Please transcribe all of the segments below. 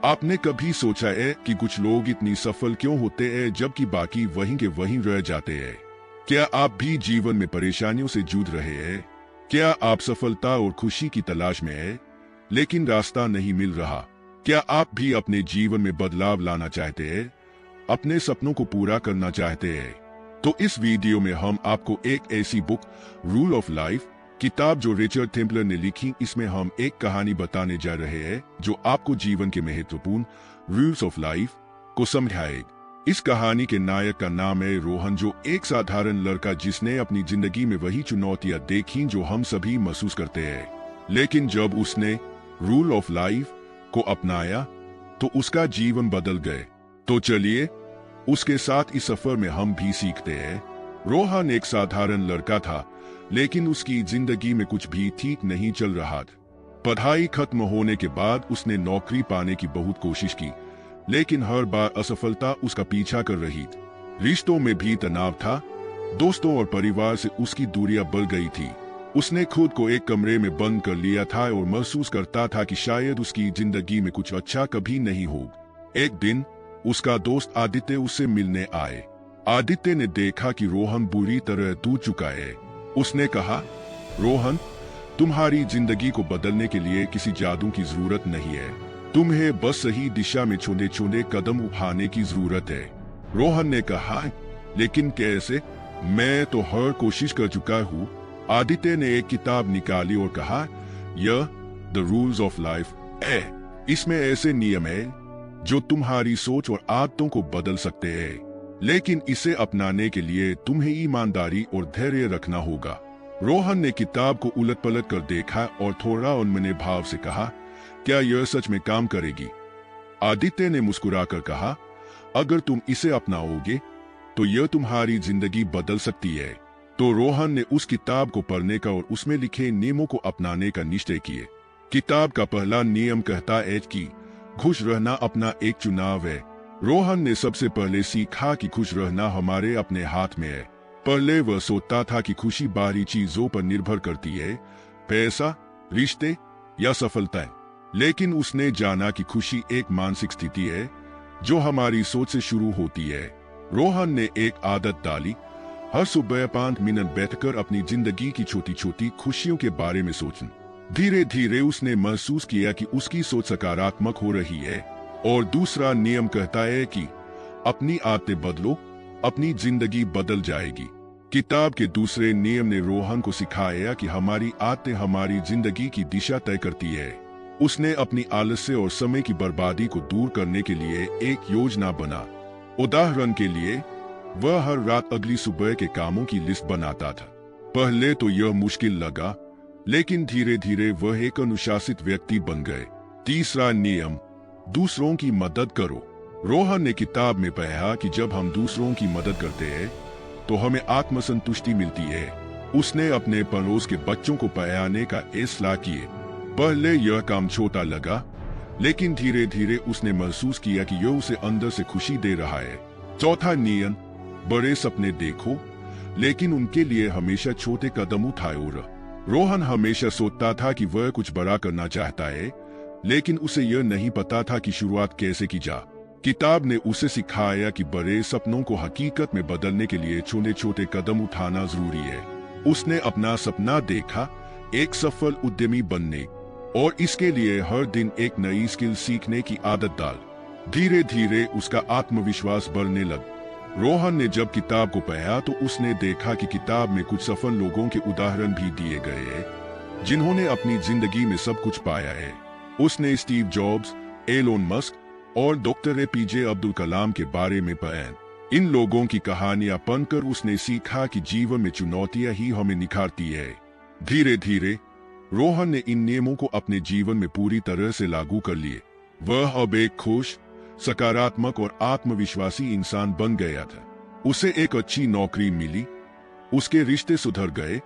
आपने कभी सोचा है कि कुछ लोग इतनी सफल क्यों होते हैं जबकि बाकी वहीं के वहीं रह जाते हैं? क्या आप भी जीवन में परेशानियों से जूझ रहे हैं? क्या आप सफलता और खुशी की तलाश में हैं, लेकिन रास्ता नहीं मिल रहा? क्या आप भी अपने जीवन में बदलाव लाना चाहते हैं, अपने सपनों को पूरा करना चाहते हैं? तो इस वीडियो में हम आपको एक ऐसी बुक, रूल ऑफ लाइफ, किताब जो रिचर्ड टेम्पलर ने लिखी, इसमें हम एक कहानी बताने जा रहे हैं जो आपको जीवन के महत्वपूर्ण रूल्स ऑफ लाइफ को समझाएगी। इस कहानी के नायक का नाम है रोहन, जो एक साधारण लड़का जिसने अपनी जिंदगी में वही चुनौतियां देखी जो हम सभी महसूस करते हैं। लेकिन जब उसने रूल ऑफ लाइफ को अपनाया तो उसका जीवन बदल गए। तो चलिए उसके साथ इस सफर में हम भी सीखते हैं। रोहन एक साधारण लड़का था, लेकिन उसकी जिंदगी में कुछ भी ठीक नहीं चल रहा था। पढ़ाई खत्म होने के बाद उसने नौकरी पाने की बहुत कोशिश की, लेकिन हर बार असफलता उसका पीछा कर रही थी। रिश्तों में भी तनाव था, दोस्तों और परिवार से उसकी दूरियां बढ़ गई थी। उसने खुद को एक कमरे में बंद कर लिया था और महसूस करता था कि शायद उसकी जिंदगी में कुछ अच्छा कभी नहीं होगा। एक दिन उसका दोस्त आदित्य उससे मिलने आए। आदित्य ने देखा कि रोहन बुरी तरह टूट चुका है। उसने कहा, रोहन, तुम्हारी जिंदगी को बदलने के लिए किसी जादू की जरूरत नहीं है, तुम्हें बस सही दिशा में छोटे छोटे कदम उठाने की जरूरत है। रोहन ने कहा, लेकिन कैसे? मैं तो हर कोशिश कर चुका हूँ। आदित्य ने एक किताब निकाली और कहा, यह द रूल्स ऑफ लाइफ है। इसमें ऐसे नियम है जो तुम्हारी सोच और आदतों को बदल सकते हैं, लेकिन इसे अपनाने के लिए तुम्हें ईमानदारी और धैर्य रखना होगा। रोहन ने किताब को उलट पलट कर देखा और थोड़ा उनमने भाव से कहा, क्या यह सच में काम करेगी? आदित्य ने मुस्कुराकर कहा, अगर तुम इसे अपनाओगे तो यह तुम्हारी जिंदगी बदल सकती है। तो रोहन ने उस किताब को पढ़ने का और उसमें लिखे नियमों को अपनाने का निश्चय किए। किताब का पहला नियम कहता है कि खुश रहना अपना एक चुनाव है। रोहन ने सबसे पहले सीखा कि खुश रहना हमारे अपने हाथ में है। पहले वह सोचता था कि खुशी बाहरी चीजों पर निर्भर करती है, पैसा, रिश्ते या सफलता। लेकिन उसने जाना कि खुशी एक मानसिक स्थिति है जो हमारी सोच से शुरू होती है। रोहन ने एक आदत डाली, हर सुबह 5 मिनट बैठकर अपनी जिंदगी की छोटी छोटी खुशियों के बारे में सोचना। धीरे धीरे उसने महसूस किया कि उसकी सोच सकारात्मक हो रही है। और दूसरा नियम कहता है कि अपनी आदतें बदलो, अपनी जिंदगी बदल जाएगी। किताब के दूसरे नियम ने रोहन को सिखाया कि हमारी आदतें हमारी जिंदगी की दिशा तय करती है। उसने अपनी आलस्य और समय की बर्बादी को दूर करने के लिए एक योजना बना। उदाहरण के लिए, वह हर रात अगली सुबह के कामों की लिस्ट बनाता था। पहले तो यह मुश्किल लगा, लेकिन धीरे धीरे वह एक अनुशासित व्यक्ति बन गए। तीसरा नियम, दूसरों की मदद करो। रोहन ने किताब में पढ़ा कि जब हम दूसरों की मदद करते हैं तो हमें आत्मसंतुष्टि मिलती है। उसने अपने पड़ोस के बच्चों को पढ़ाने का फैसला किए। पहले यह काम छोटा लगा, लेकिन धीरे धीरे उसने महसूस किया कि यह उसे अंदर से खुशी दे रहा है। चौथा नियम, बड़े सपने देखो, लेकिन उनके लिए हमेशा छोटे कदम उठाओ। रोहन हमेशा सोचता था कि वह कुछ बड़ा करना चाहता है, लेकिन उसे यह नहीं पता था कि शुरुआत कैसे की जा। किताब ने उसे सिखाया कि बड़े सपनों को हकीकत में बदलने के लिए छोटे छोटे कदम उठाना जरूरी है। उसने अपना सपना देखा, एक सफल उद्यमी बनने, और इसके लिए हर दिन एक नई स्किल सीखने की आदत डाल। धीरे धीरे उसका आत्मविश्वास बढ़ने लगा। रोहन ने जब किताब को पढ़ा तो उसने देखा कि किताब में कुछ सफल लोगों के उदाहरण भी दिए गए हैं जिन्होंने अपनी जिंदगी में सब कुछ पाया है। उसने स्टीव जॉब्स, एलोन मस्क और डॉक्टर एपीजे अब्दुल कलाम के बारे में पढ़ा। इन लोगों की कहानियां पढ़कर उसने सीखा कि जीवन में चुनौतियां ही हमें निखारती है। धीरे धीरे रोहन ने इन नियमों को अपने जीवन में पूरी तरह से लागू कर लिए। वह अब एक खुश, सकारात्मक और आत्मविश्वासी इंसान बन गया था। उसे एक अच्छी नौकरी मिली, उसके रिश्ते सुधर गए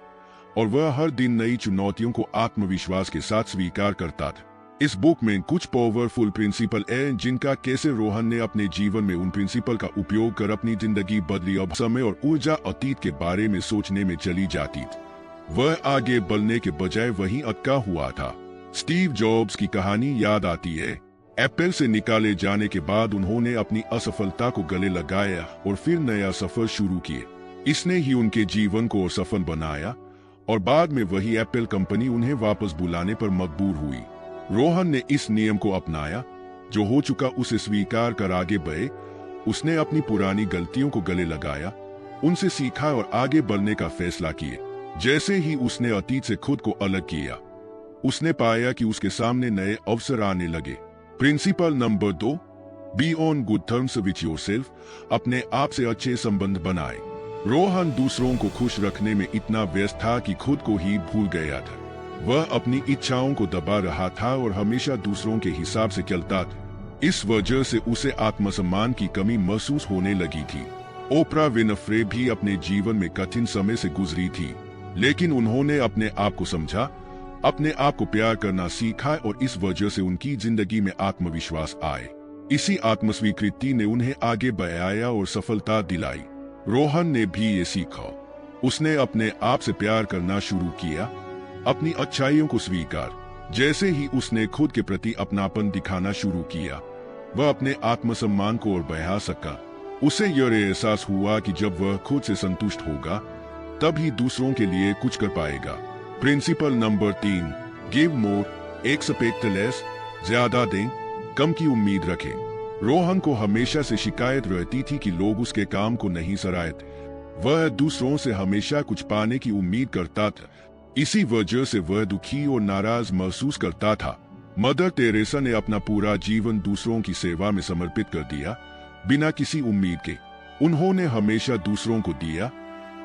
और वह हर दिन नई चुनौतियों को आत्मविश्वास के साथ स्वीकार करता था। इस बुक में कुछ पावरफुल प्रिंसिपल हैं जिनका कैसे रोहन ने अपने जीवन में उन प्रिंसिपल का उपयोग कर अपनी जिंदगी बदली। अब समय और ऊर्जा अतीत के बारे में सोचने में चली जाती थी। वह आगे बढ़ने के बजाय वहीं अटका हुआ था। स्टीव जॉब्स की कहानी याद आती है। एप्पल से निकाले जाने के बाद उन्होंने अपनी असफलता को गले लगाया और फिर नया सफर शुरू किए। इसने ही उनके जीवन को और सफल बनाया और बाद में वही एप्पल कंपनी उन्हें वापस बुलाने पर मजबूर हुई। रोहन ने इस नियम को अपनाया, जो हो चुका उसे स्वीकार कर आगे बढ़े। उसने अपनी पुरानी गलतियों को गले लगाया, उनसे सीखा और आगे बढ़ने का फैसला किए। जैसे ही उसने अतीत से खुद को अलग किया, उसने पाया कि उसके सामने नए अवसर आने लगे। Principle number 2, be on good terms with yourself. अपने आप से अच्छे संबंध बनाए। रोहन दूसरों को खुश रखने में इतना व्यस्त था कि खुद को ही भूल गया था। वह अपनी इच्छाओं को दबा रहा था और हमेशा दूसरों के हिसाब से चलता था। इस वजह से उसे आत्मसम्मान की कमी महसूस होने लगी थी। ओपरा विनफ्रे भी अपने जीवन में कठिन समय से गुजरी थी, लेकिन उन्होंने अपने आप को समझा, अपने आप को प्यार करना सीखा और इस वजह से उनकी जिंदगी में आत्मविश्वास आए। इसी आत्मस्वीकृति ने उन्हें आगे बढ़ाया और सफलता दिलाई। रोहन ने भी ये सीखा। उसने अपने आप से प्यार करना शुरू किया, अपनी अच्छाइयों को स्वीकार। जैसे ही उसने खुद के प्रति अपनापन दिखाना शुरू किया, वह अपने आत्मसम्मान को और बढ़ा सका। उसे यह एहसास हुआ कि जब वह खुद से संतुष्ट होगा, तब ही दूसरों के लिए कुछ कर पाएगा। Principle number 3, give more expect less. ज्यादा दें, कम की उम्मीद रखें। रोहन को हमेशा से शिकायत रहती थी कि लोग उसके काम को नहीं सराहते। वह दूसरों से हमेशा कुछ पाने की उम्मीद करता था। इसी वजह से वह दुखी और नाराज महसूस करता था। मदर टेरेसा ने अपना पूरा जीवन दूसरों की सेवा में समर्पित कर दिया, बिना किसी उम्मीद के। उन्होंने हमेशा दूसरों को दिया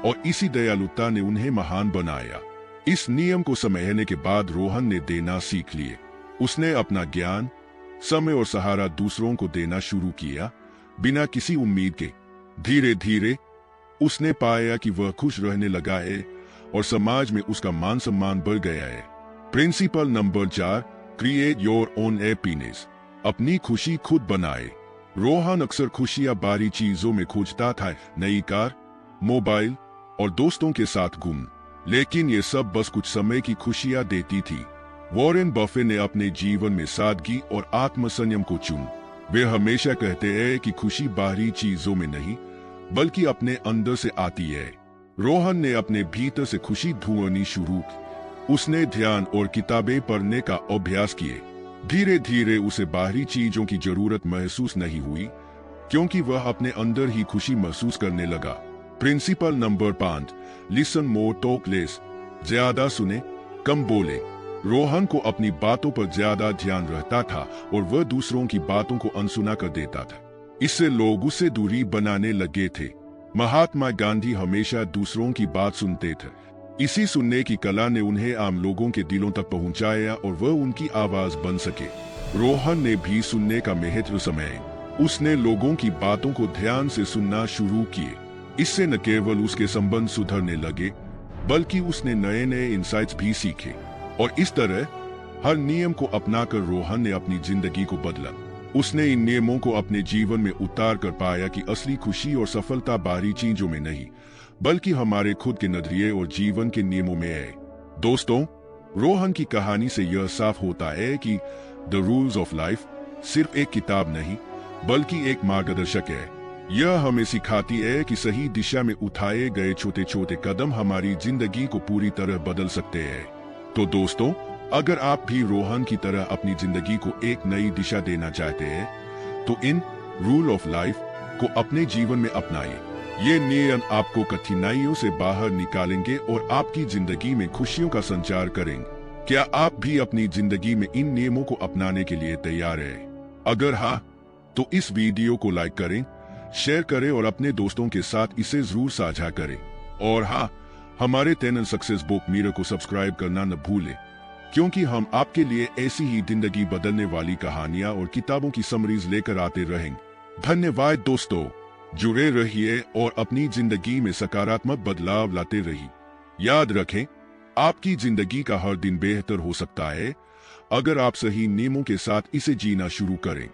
और इसी दयालुता ने उन्हें महान बनाया। इस नियम को समझने के बाद रोहन ने देना सीख लिए। उसने अपना ज्ञान, समय और सहारा दूसरों को देना शुरू किया, बिना किसी उम्मीद के। धीरे धीरे उसने पाया कि वह खुश रहने लगा है और समाज में उसका मान सम्मान बढ़ गया है। Principle number 4, create your own happiness. अपनी खुशी खुद बनाए। रोहन अक्सर खुशियां बाहरी चीजों में खोजता था, नई कार, मोबाइल और दोस्तों के साथ घूम। लेकिन ये सब बस कुछ समय की खुशियां देती थी। वॉरेन बफे ने अपने जीवन में सादगी और आत्मसंयम को चुन। वे हमेशा कहते हैं कि खुशी बाहरी चीजों में नहीं, बल्कि अपने अंदर से आती है। रोहन ने अपने भीतर से खुशी ढूंढनी शुरू की। उसने ध्यान और किताबें पढ़ने का अभ्यास किए। धीरे धीरे उसे बाहरी चीजों की जरूरत महसूस नहीं हुई, क्योंकि वह अपने अंदर ही खुशी महसूस करने लगा। Principle number 5, listen more talk less. ज्यादा सुने, कम बोले। रोहन को अपनी बातों पर ज्यादा ध्यान रहता था और वह दूसरों की बातों को अनसुना कर देता था। इससे लोग उससे दूरी बनाने लगे थे। महात्मा गांधी हमेशा दूसरों की बात सुनते थे। इसी सुनने की कला ने उन्हें आम लोगों के दिलों तक पहुंचाया और वह उनकी आवाज बन सके। रोहन ने भी सुनने का महत्व समझा। उसने लोगों की बातों को ध्यान से सुनना शुरू किए। इससे न केवल उसके संबंध सुधरने लगे, बल्कि उसने नए नए इंसाइट्स भी सीखे। और इस तरह हर नियम को अपनाकर रोहन ने अपनी जिंदगी को बदला। उसने इन नियमों को अपने जीवन में उतार कर पाया कि असली खुशी और सफलता बाहरी चीजों में नहीं, बल्कि हमारे खुद के नजरिए और जीवन के नियमों में है। दोस्तों, रोहन की कहानी से यह साफ होता है कि द रूल्स ऑफ लाइफ सिर्फ एक किताब नहीं, बल्कि एक मार्गदर्शक है। यह हमें सिखाती है कि सही दिशा में उठाए गए छोटे छोटे कदम हमारी जिंदगी को पूरी तरह बदल सकते हैं। तो दोस्तों, अगर आप भी रोहन की तरह अपनी जिंदगी को एक नई दिशा देना चाहते हैं, तो इन रूल ऑफ लाइफ को अपने जीवन में अपनाइए। ये नियम आपको कठिनाइयों से बाहर निकालेंगे और आपकी जिंदगी में खुशियों का संचार करेंगे। क्या आप भी अपनी जिंदगी में इन नियमों को अपनाने के लिए तैयार हैं? अगर हाँ, तो इस वीडियो को लाइक करें, शेयर करें और अपने दोस्तों के साथ इसे जरूर साझा करें। और हाँ, हमारे चैनल सक्सेस बुक मिरर को सब्सक्राइब करना न भूलें, क्योंकि हम आपके लिए ऐसी ही जिंदगी बदलने वाली कहानियां और किताबों की समरीज लेकर आते रहेंगे। धन्यवाद दोस्तों, जुड़े रहिए और अपनी जिंदगी में सकारात्मक बदलाव लाते रहिए। याद रखें, आपकी जिंदगी का हर दिन बेहतर हो सकता है अगर आप सही नियमों के साथ इसे जीना शुरू करें।